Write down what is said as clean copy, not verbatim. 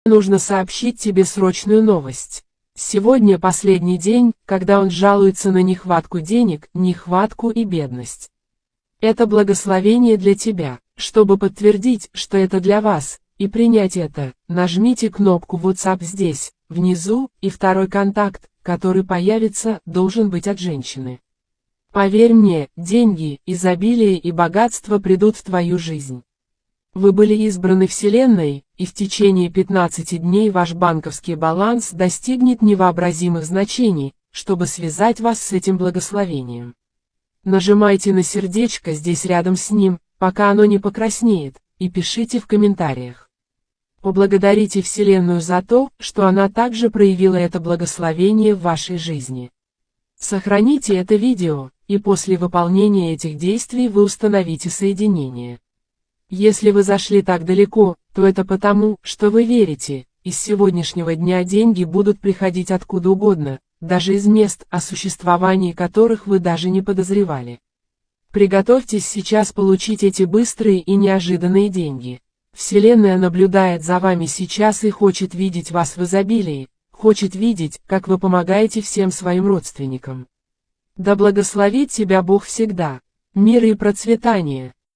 Нужно сообщить тебе срочную новость. Сегодня последний день, когда он жалуется на нехватку денег, нехватку и бедность. Это благословение для тебя. Чтобы подтвердить, что это для вас, и принять это, нажмите кнопку WhatsApp здесь, внизу, и второй контакт, который появится, должен быть от женщины. Поверь мне, деньги, изобилие и богатство придут в твою жизнь. Вы были избраны Вселенной, и в течение 15 дней ваш банковский баланс достигнет невообразимых значений, чтобы связать вас с этим благословением. Нажимайте на сердечко здесь рядом с ним, пока оно не покраснеет, и пишите в комментариях. Поблагодарите Вселенную за то, что она также проявила это благословение в вашей жизни. Сохраните это видео, и после выполнения этих действий вы установите соединение. Если вы зашли так далеко, то это потому, что вы верите, и с сегодняшнего дня деньги будут приходить откуда угодно, даже из мест, о существовании которых вы даже не подозревали. Приготовьтесь сейчас получить эти быстрые и неожиданные деньги. Вселенная наблюдает за вами сейчас и хочет видеть вас в изобилии, хочет видеть, как вы помогаете всем своим родственникам. Да благословит тебя Бог всегда. Мира и процветания.